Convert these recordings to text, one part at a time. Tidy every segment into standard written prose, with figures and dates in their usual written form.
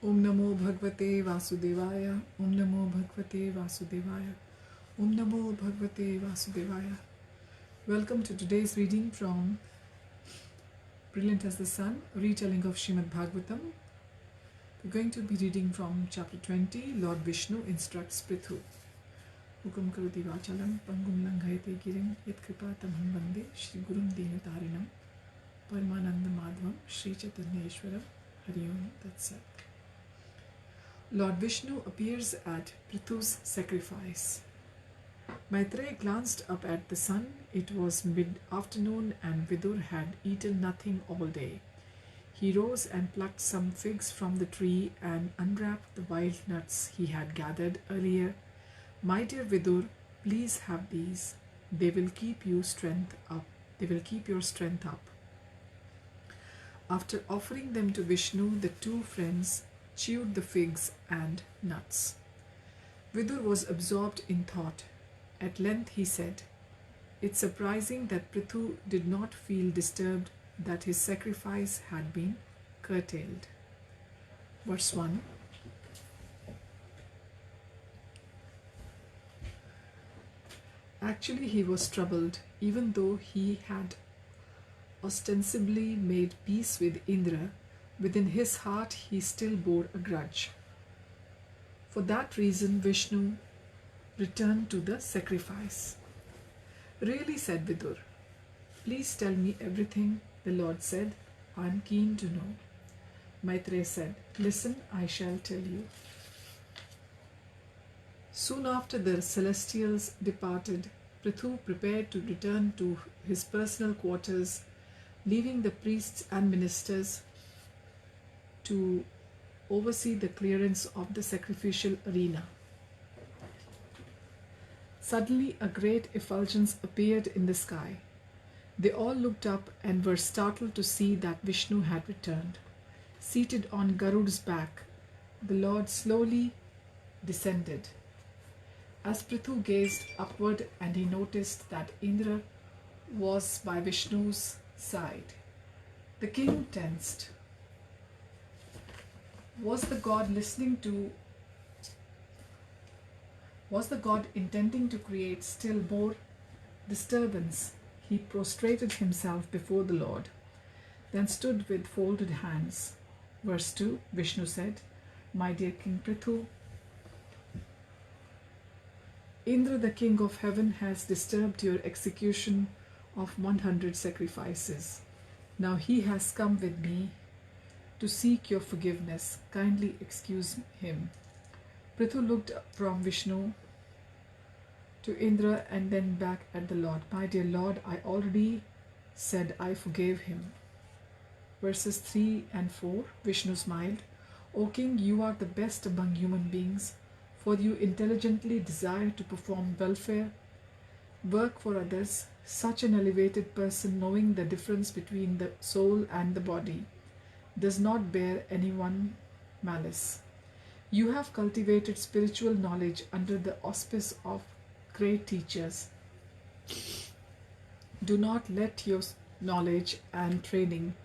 Om Namo Bhagavate Vasudevaya. Om Namo Bhagavate Vasudevaya. Om Namo Bhagavate Vasudevaya. Welcome to today's reading from Brilliant as the Sun, a retelling of Srimad Bhagavatam. We're going to be reading from chapter 20, Lord Vishnu instructs Prithu. Hukum karoti vachalam pangum langhayate girim yat kripa tamham vande Shri Gurum Dinatarinam Paramananda Madhvam Shri Chaitanyeshwaram Hari Om Tat Sat. Lord Vishnu appears at Prithu's sacrifice. Maitreya glanced up at the sun. It was mid-afternoon and Vidur had eaten nothing all day. He rose and plucked some figs from the tree and unwrapped the wild nuts he had gathered earlier. My dear Vidur, please have these. They will keep your strength up. After offering them to Vishnu, the two friends chewed the figs and nuts. Vidur was absorbed in thought. At length he said, "It's surprising that Prithu did not feel disturbed that his sacrifice had been curtailed." Verse 1. Actually, he was troubled, even though he had ostensibly made peace with Indra. Within his heart, he still bore a grudge. For that reason, Vishnu returned to the sacrifice. "Really," said Vidur. "Please tell me everything," the Lord said. "I am keen to know." Maitreya said, "Listen, I shall tell you." Soon after the celestials departed, Prithu prepared to return to his personal quarters, leaving the priests and ministers to oversee the clearance of the sacrificial arena. Suddenly, a great effulgence appeared in the sky. They all looked up and were startled to see that Vishnu had returned. Seated on Garud's back, the Lord slowly descended. As Prithu gazed upward and he noticed that Indra was by Vishnu's side, the king tensed. Was the god intending to create still more disturbance? He prostrated himself before the Lord, then stood with folded hands. Verse 2, Vishnu said, "My dear King Prithu, Indra, the king of heaven, has disturbed your execution of 100 sacrifices. Now he has come with me to seek your forgiveness. Kindly excuse him." Prithu looked from Vishnu to Indra and then back at the Lord. "My dear Lord, I already said I forgave him." Verses 3 and 4, Vishnu smiled. "O King, you are the best among human beings, for you intelligently desire to perform welfare, work for others. Such an elevated person, knowing the difference between the soul and the body, does not bear anyone malice. You have cultivated spiritual knowledge under the auspice of great teachers. Do not let your knowledge and training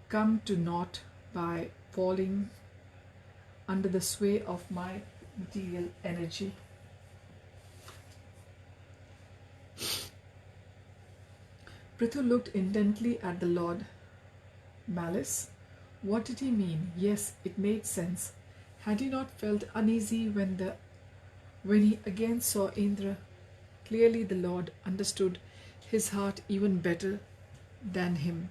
come to naught by falling under the sway of my material energy." Prithu looked intently at the Lord. Malice? What did he mean? Yes, it made sense. Had he not felt uneasy when he again saw Indra? Clearly the Lord understood his heart even better than him.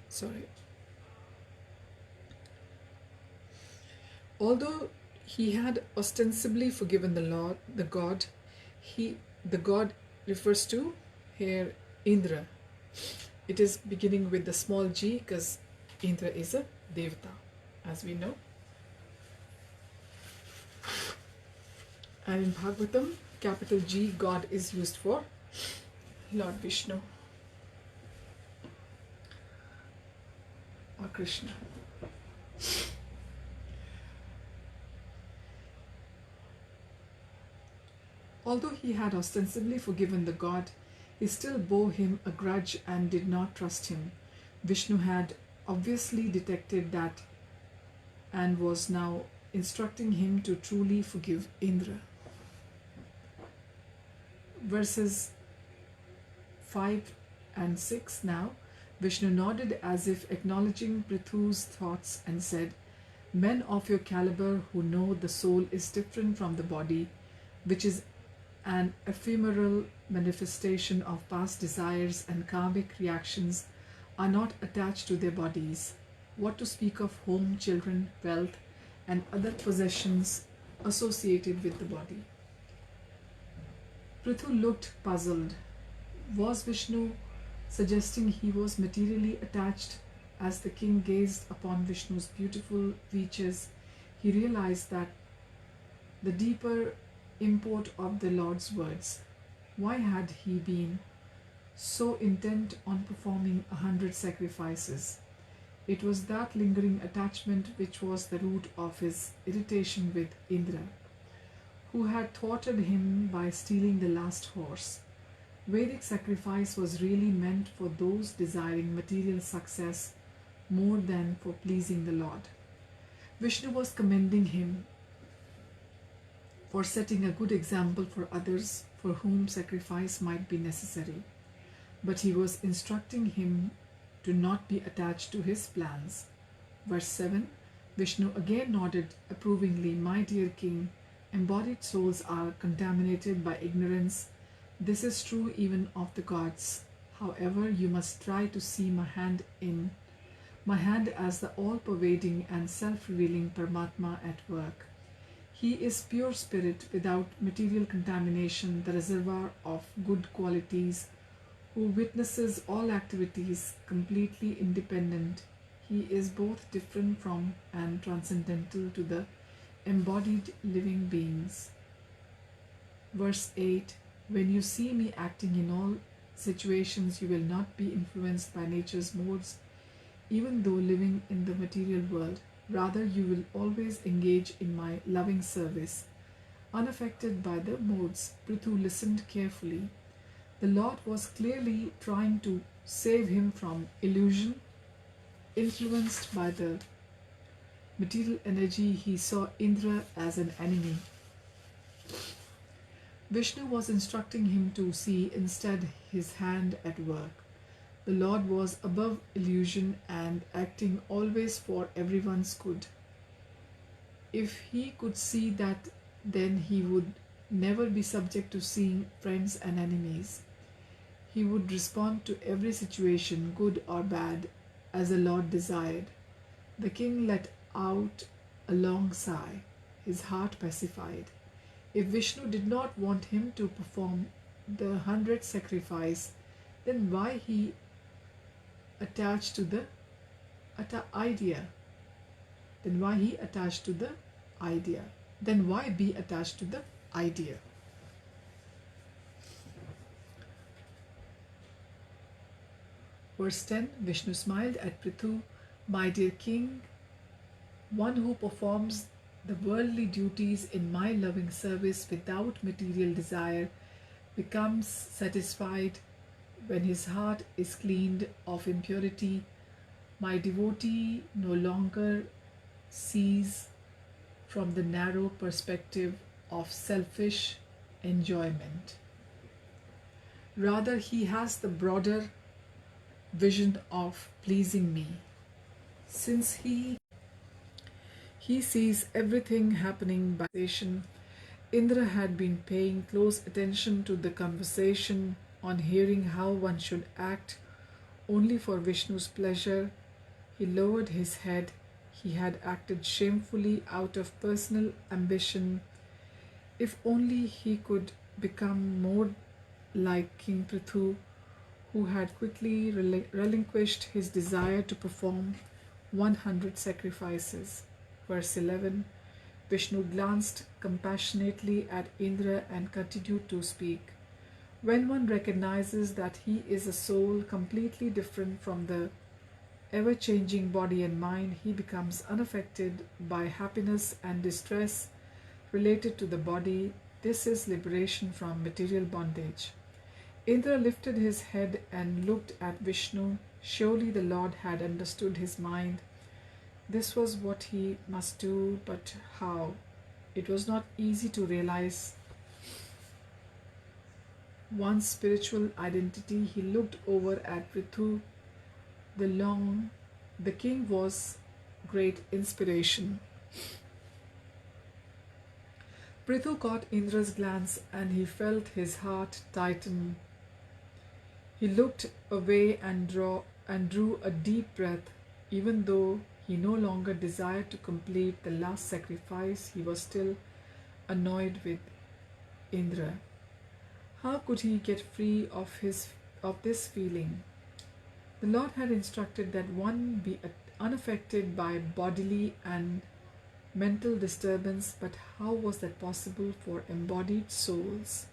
Sorry. Although he had ostensibly forgiven the god refers to here Indra. It is beginning with the small g because Indra is a devata, as we know. And in Bhagavatam, capital G, God is used for Lord Vishnu or Krishna. Although he had ostensibly forgiven the god, he still bore him a grudge and did not trust him. Vishnu had obviously detected that and was now instructing him to truly forgive Indra. Verses 5 and 6 now. Vishnu nodded as if acknowledging Prithu's thoughts and said, "Men of your caliber who know the soul is different from the body, which is an ephemeral manifestation of past desires and karmic reactions, are not attached to their bodies. What to speak of home, children, wealth, and other possessions associated with the body?" Prithu looked puzzled. Was Vishnu suggesting he was materially attached? As the king gazed upon Vishnu's beautiful features, he realized that the deeper import of the Lord's words. Why had he been so intent on performing 100 sacrifices? It was that lingering attachment which was the root of his irritation with Indra, who had thwarted him by stealing the last horse. Vedic sacrifice was really meant for those desiring material success more than for pleasing the Lord. Vishnu was commending him for setting a good example for others for whom sacrifice might be necessary, but he was instructing him to not be attached to his plans. Verse 7, Vishnu again nodded approvingly, "My dear king, embodied souls are contaminated by ignorance. This is true even of the gods. However, you must try to see my hand as the all-pervading and self-revealing Paramatma at work. He is pure spirit without material contamination, the reservoir of good qualities, who witnesses all activities completely independent. He is both different from and transcendental to the embodied living beings." Verse 8, "When you see me acting in all situations, you will not be influenced by nature's modes, even though living in the material world. Rather, you will always engage in my loving service, unaffected by the modes." Prithu listened carefully. The Lord was clearly trying to save him from illusion. Influenced by the material energy, he saw Indra as an enemy. Vishnu was instructing him to see instead his hand at work. The Lord was above illusion and acting always for everyone's good. If he could see that, then he would never be subject to seeing friends and enemies. He would respond to every situation, good or bad, as the Lord desired. The king let out a long sigh, his heart pacified. If Vishnu did not want him to perform the 100 sacrifice, then why he attached to the idea? Then why he attached to the idea? Then why be attached to the idea? Verse 10, Vishnu smiled at Prithu, "My dear king, one who performs the worldly duties in my loving service without material desire becomes satisfied when his heart is cleaned of impurity. My devotee no longer sees from the narrow perspective of selfish enjoyment. Rather, he has the broader vision of pleasing me. Since he sees everything happening by sensation, Indra had been paying close attention to the conversation. On hearing how one should act only for Vishnu's pleasure, he lowered his head. He had acted shamefully out of personal ambition. If only he could become more like King Prithu, who had quickly relinquished his desire to perform 100 sacrifices. Verse 11, Vishnu glanced compassionately at Indra and continued to speak. When one recognizes that he is a soul completely different from the ever-changing body and mind, he becomes unaffected by happiness and distress related to the body. This is liberation from material bondage. Indra lifted his head and looked at Vishnu. Surely the Lord had understood his mind. This was what he must do, but how? It was not easy to realize one's spiritual identity. He looked over at Prithu. The king was great inspiration. Prithu caught Indra's glance and he felt his heart tighten. He looked away and drew a deep breath. Even though he no longer desired to complete the last sacrifice, he was still annoyed with Indra. How could he get free of this feeling? The Lord had instructed that one be unaffected by bodily and mental disturbance, but how was that possible for embodied souls?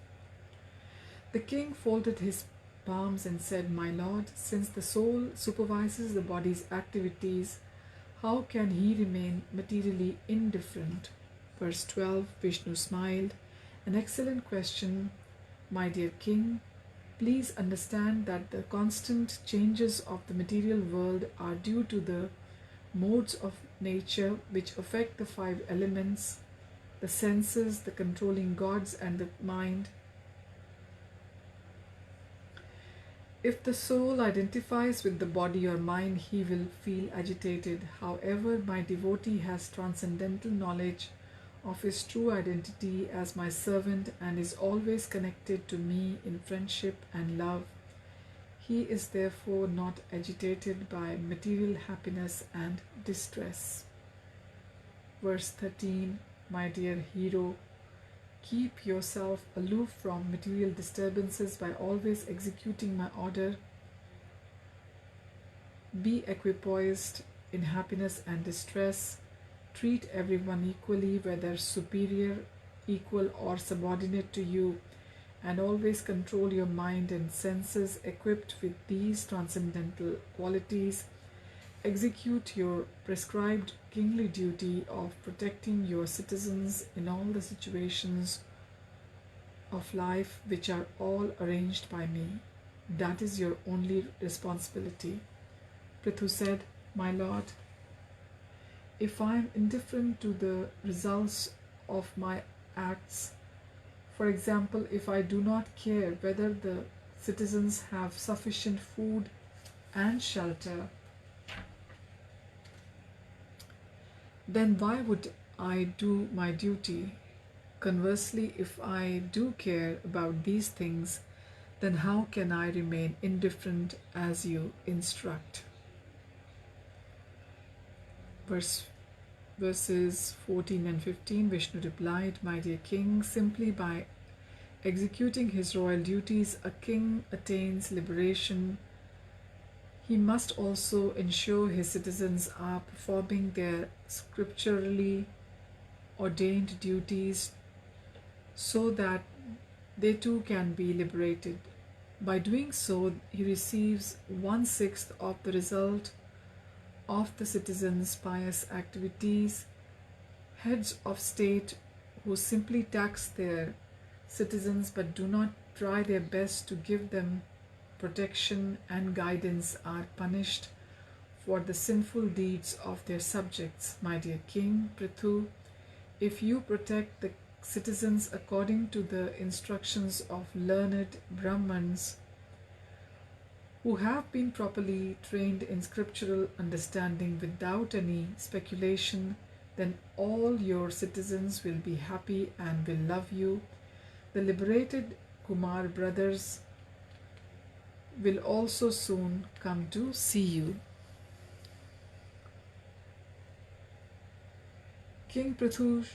The king folded his palms and said, "My lord, since the soul supervises the body's activities, how can he remain materially indifferent?" Verse 12, Vishnu smiled. "An excellent question, my dear king. Please understand that the constant changes of the material world are due to the modes of nature which affect the five elements, the senses, the controlling gods, and the mind. If the soul identifies with the body or mind, he will feel agitated. However, my devotee has transcendental knowledge of his true identity as my servant and is always connected to me in friendship and love. He is therefore not agitated by material happiness and distress." Verse 13, my dear hero, keep yourself aloof from material disturbances by always executing my order. Be equipoised in happiness and distress. Treat everyone equally, whether superior, equal, or subordinate to you, and always control your mind and senses. Equipped with these transcendental qualities, execute your prescribed kingly duty of protecting your citizens in all the situations of life which are all arranged by me. That is your only responsibility." Prithu said, "My lord, if I am indifferent to the results of my acts, for example, if I do not care whether the citizens have sufficient food and shelter, then why would I do my duty? Conversely, if I do care about these things, then how can I remain indifferent as you instruct?" Verses 14 and 15, Vishnu replied, "My dear king, simply by executing his royal duties, a king attains liberation. He must also ensure his citizens are performing their scripturally ordained duties so that they too can be liberated. By doing so, he receives 1/6 of the result of the citizens' pious activities. Heads of state who simply tax their citizens but do not try their best to give them protection and guidance are punished for the sinful deeds of their subjects. My dear king, Prithu, if you protect the citizens according to the instructions of learned Brahmans who have been properly trained in scriptural understanding without any speculation, then all your citizens will be happy and will love you. The liberated Kumar brothers will also soon come to see you." King Prithu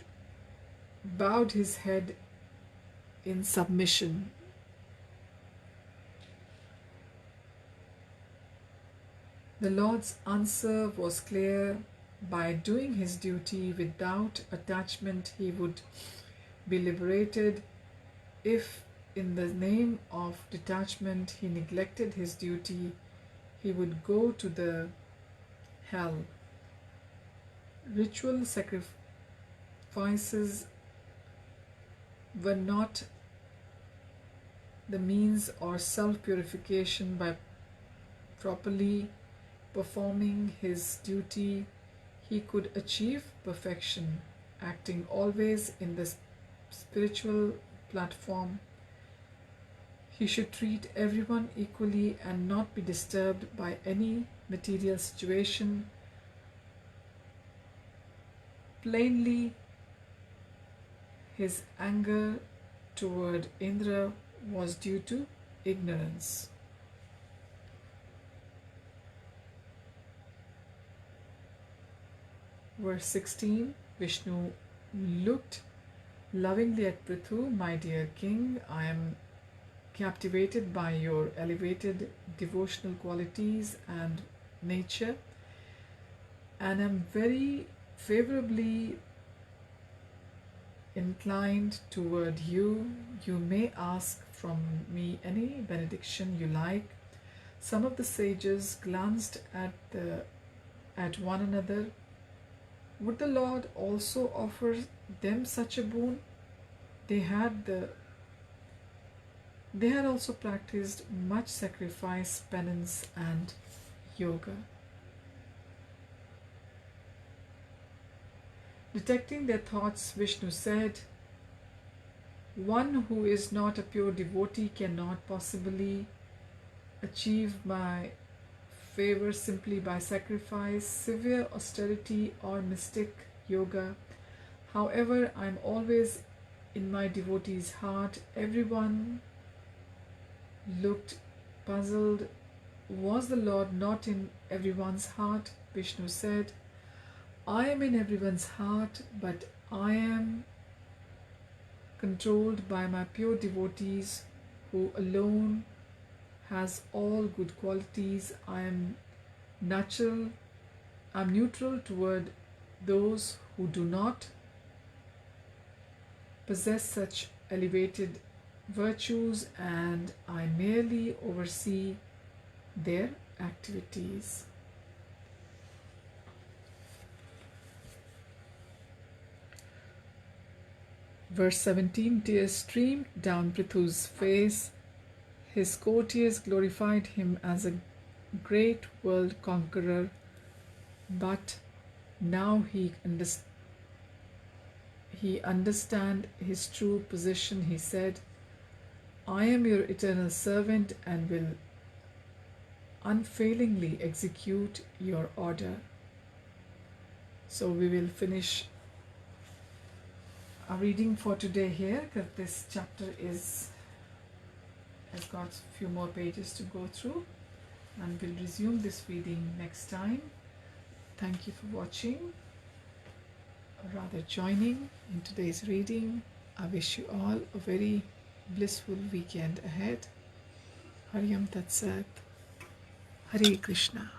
bowed his head in submission. The Lord's answer was clear. By doing his duty without attachment, he would be liberated. If, in the name of detachment, he neglected his duty, he would go to the hell. Ritual sacrifices were not the means or self-purification by properly performing his duty, he could achieve perfection, acting always in the spiritual platform. He should treat everyone equally and not be disturbed by any material situation. Plainly, his anger toward Indra was due to ignorance. Verse 16, Vishnu looked lovingly at Prithu. My dear king, I am captivated by your elevated devotional qualities and nature, and am very favorably inclined toward you. You may ask from me any benediction you like. Some of the sages glanced at one another. Would the Lord also offer them such a boon? They had also practiced much sacrifice, penance, and yoga. Detecting their thoughts, Vishnu said, one who is not a pure devotee cannot possibly achieve my favor simply by sacrifice, severe austerity, or mystic yoga. However, I am always in my devotee's heart. Everyone looked puzzled. Was the Lord not in everyone's heart? Vishnu said, I am in everyone's heart, but I am controlled by my pure devotees, who alone has all good qualities. I am neutral toward those who do not possess such elevated virtues, and I merely oversee their activities. Verse 17, tears streamed down Prithu's face. His courtiers glorified him as a great world conqueror, but now he understand his true position. He said, I am your eternal servant and will unfailingly execute your order. So we will finish our reading for today here, because this chapter has got a few more pages to go through, and we'll resume this reading next time. Thank you for watching, or rather joining in today's reading. I wish you all a very blissful weekend ahead. Hariam Tat Sat. Hare Krishna.